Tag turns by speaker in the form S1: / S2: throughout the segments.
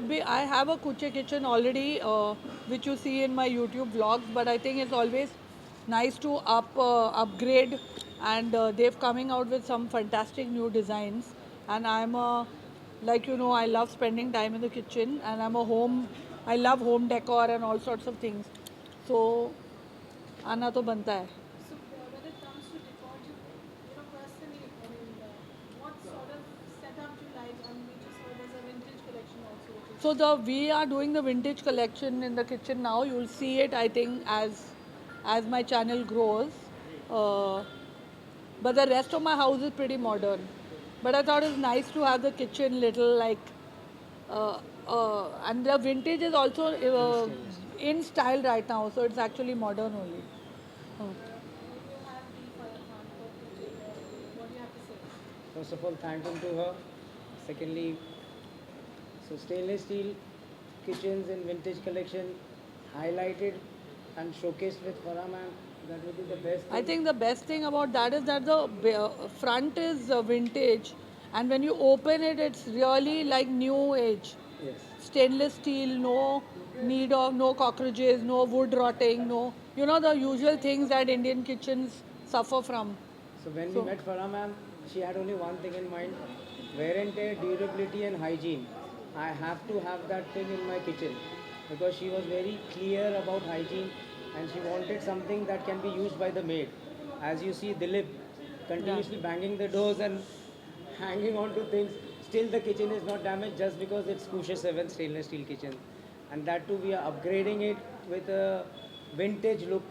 S1: be. I have a Kuche kitchen already, which you see in my YouTube vlogs. But I think it's always nice to upgrade, and they've coming out with some fantastic new designs. And I'm a, like I love spending time in the kitchen, and I'm a home. I love home decor and all sorts of things. So आना तो बनता है.
S2: So when it comes to decor, personally, I mean, what sort of setup do you like? I mean, we just saw there's a vintage collection also, which is
S1: So we are doing the vintage collection in the kitchen now. You'll see it, I think, as my channel grows. Uh, but the rest of my house is pretty modern. But I thought it's nice to have the kitchen little like, and the vintage is also in style right now. So it's actually modern only. Uh.
S2: you have the fire plant for kitchen. What do you have to say?
S3: First of all, thanking to her. Secondly, so stainless steel kitchens in vintage collection highlighted and showcased with Farah ma'am. That would be the best
S1: I
S3: thing.
S1: think the best thing about that is that the front is vintage, and when you open it, it's really like new age.
S3: Yes.
S1: Stainless steel, no need of no cockroaches, no wood rotting, no the usual things that Indian kitchens suffer from.
S3: So when we
S1: So
S3: met Farah ma'am, she had only one thing in mind: wear and tear, durability, and hygiene. I have to have that thing in my kitchen because she was very clear about hygiene and she wanted something that can be used by the maid. As you see, Dilip continuously banging the doors and hanging on to things. Still, the kitchen is not damaged just because it's Kusha 7 stainless steel kitchen. And that too, we are upgrading it with a vintage look,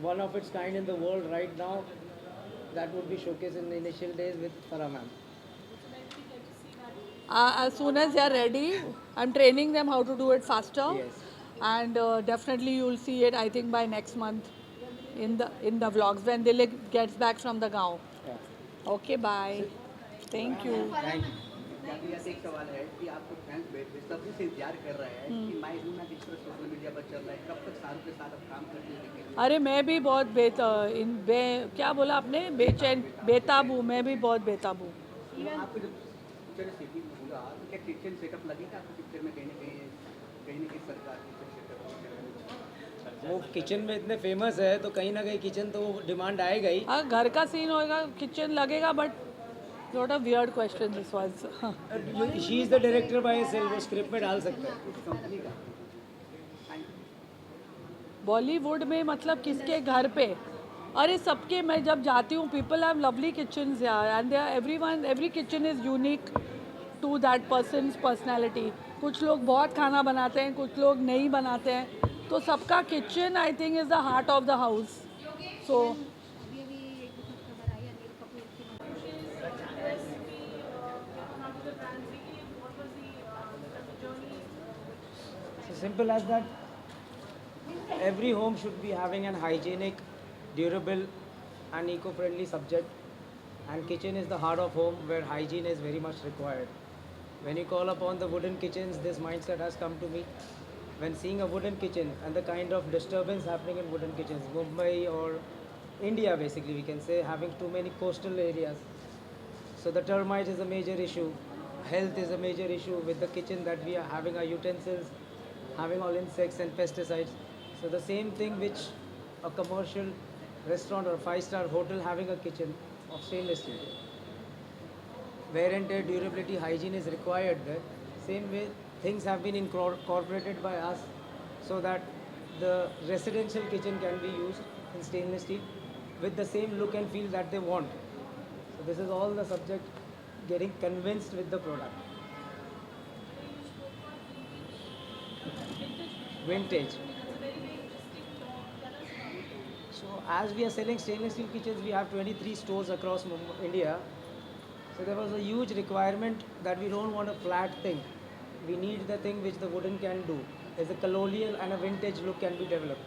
S3: one of its kind in the world right now. That would be showcased in the initial days with Farah ma'am.
S2: So when we get to see that,
S1: as soon as they are ready, I'm training them how to do it faster,
S3: Yes.
S1: and definitely you'll see it. I think by next month in the vlogs when Dilip gets back from the gaon.
S3: Yeah.
S1: Okay, bye. Thank you.
S3: Thank you.
S4: यहाँ से एक सवाल है कि आपको fans बेसब्री से इंतजार कर रहे हैं कि माई रूना किस तरह सोशल मीडिया पर चल रहा है, कब तक शाहरुख के साथ आप काम करते हुए दिखेंगे?
S1: अरे मैं भी बहुत क्या बोला आपने, बेचैन बेताब हूँ. मैं भी बहुत बेताब हूँ.
S4: आपको जब पिक्चर सेटिंग होगा तो क्या किचन सेटअप लगेगा आपको पिक्चर में कहीं सरकार किचन सेटअप?
S3: वो किचन में इतने फेमस है तो कहीं ना कहीं किचन तो डिमांड आएगा ही.
S1: हाँ, घर का सीन होएगा, किचन लगेगा, but not a weird question this was.
S3: She is the director by self, वो स्क्रिप्ट में डाल सकता है.
S4: कंपनी का
S1: बॉलीवुड में मतलब किसके घर पे? अरे सबके, मैं जब जाती हूँ, पीपल हैव लवली किचन्स यार, and they are every kitchen is unique to that person's personality. कुछ लोग बहुत खाना बनाते हैं, कुछ लोग नहीं बनाते हैं, तो सबका kitchen I think is the heart of the house. So
S5: अभी अभी एक दुखद खबर आई अनिल कपूर की
S2: recipe, how did the brand begin? What was the journey?
S3: So simple as that. Every home should be having an hygienic, durable, and eco-friendly subject. And kitchen is the heart of home where hygiene is very much required. When you call upon the wooden kitchens, this mindset has come to me. When seeing a wooden kitchen and the kind of disturbance happening in wooden kitchens, Mumbai or India basically, we can say, having too many coastal areas. So the termite is a major issue. Health is a major issue with the kitchen that we are having our utensils, having all insects and pesticides. So the same thing which a commercial restaurant or five-star hotel having a kitchen of stainless steel. Wear and tear, durability, hygiene is required there. Same way, things have been incorporated by us so that the residential kitchen can be used in stainless steel with the same look and feel that they want. So this is all the subject getting convinced with the product. Vintage. So as we are selling stainless steel kitchens, we have 23 stores across India. So there was a huge requirement that we don't want a flat thing. We need the thing which the wooden can do. As a colonial and a vintage look can be developed.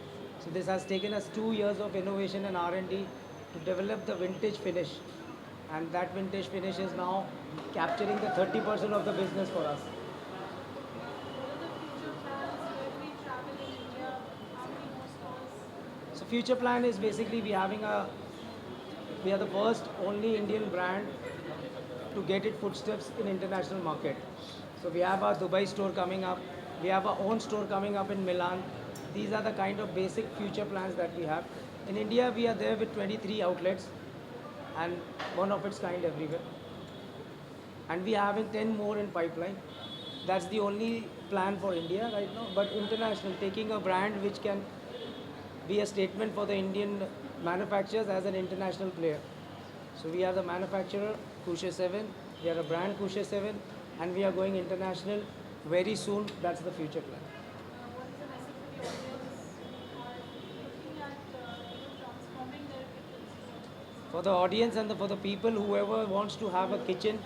S3: So this has taken us 2 years of innovation and R&D to develop the vintage finish. And that vintage finish is now capturing the 30% of the business for us. So future plan is basically we are the first only Indian brand to get its footsteps in international market. So we have our Dubai store coming up. We have our own store coming up in Milan. These are the kind of basic future plans that we have. In India, we are there with 23 outlets and one of its kind everywhere. And we are having 10 more in pipeline. That's the only plan for India right now. But international, taking a brand which can be a statement for the Indian manufacturers as an international player. So we are the manufacturer, Kushe 7. We are a brand, Kushe 7. And we are going international very soon. That's the future plan.
S2: What is the message for the audience who are looking at transforming their kitchens?
S3: For the audience and for the people, whoever wants to have a kitchen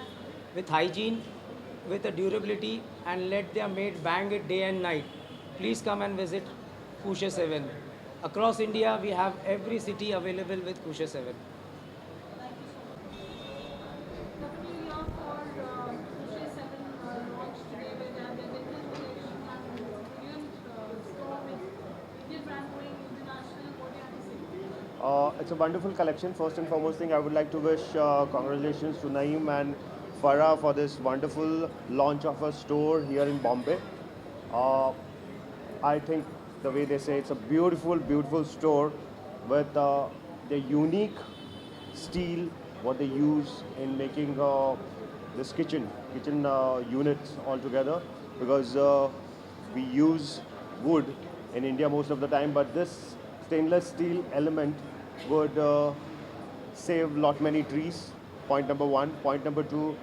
S3: with hygiene, with a durability, and let their maid bang it day and night, please come and visit Kushe 7. Across India, we have every city available with Kushe 7.
S2: Definitely here for Kushe 7 launch today where they have their vintage collection and brilliant store with Indian brand going international. What do you have to say?
S6: It's a wonderful collection. First and foremost thing, I would like to wish congratulations to Naeem and Farah for this wonderful launch of a store here in Bombay. I think the way they say it's a beautiful, beautiful store with the unique steel what they use in making this kitchen units altogether because we use wood in India most of the time, but this stainless steel element would save lot many trees. Point number one. Point number two,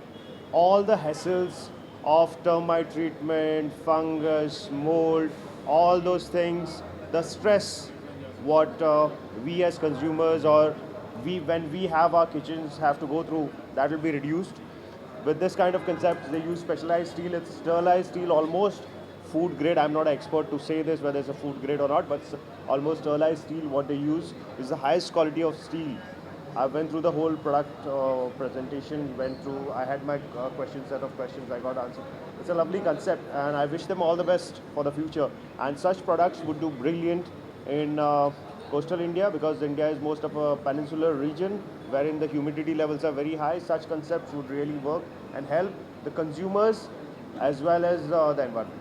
S6: all the hassles of termite treatment, fungus, mold, all those things, the stress what we as consumers or we when we have our kitchens have to go through, that will be reduced. With this kind of concept, they use specialized steel. It's sterilized steel, almost food grade. I'm not an expert to say this whether it's a food grade or not, but almost sterilized steel. What they use is the highest quality of steel. I went through the whole product presentation. Went through. I had my set of questions. I got answered. It's a lovely concept, and I wish them all the best for the future. And such products would do brilliant in coastal India because India is most of a peninsular region wherein the humidity levels are very high. Such concepts would really work and help the consumers as well as the environment.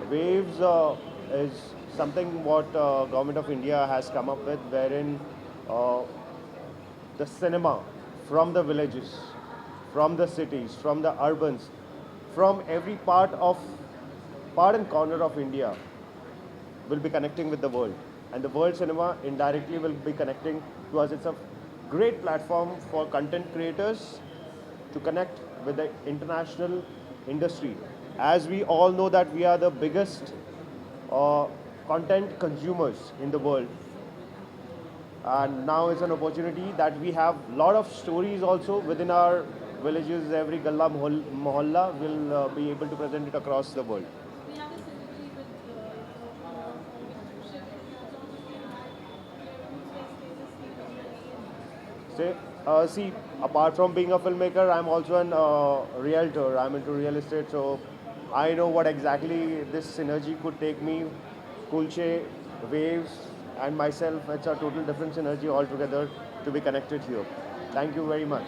S6: Waves is something what Government of India has come up with, wherein the cinema from the villages, from the cities, from the urbans, from every part and corner of India will be connecting with the world. And the world cinema indirectly will be connecting to us. It's a great platform for content creators to connect with the international industry. As we all know that we are the biggest content consumers in the world. And now is an opportunity that we have a lot of stories also within our villages. Every galla mohalla will be able to present it across the world.
S2: We have a synergy with Kushe.
S6: See, apart from being a filmmaker, I'm also a realtor. I'm into real estate, so I know what exactly this synergy could take me. Kulche, Waves, and myself, it's a total different synergy altogether to be connected here. Thank you very much.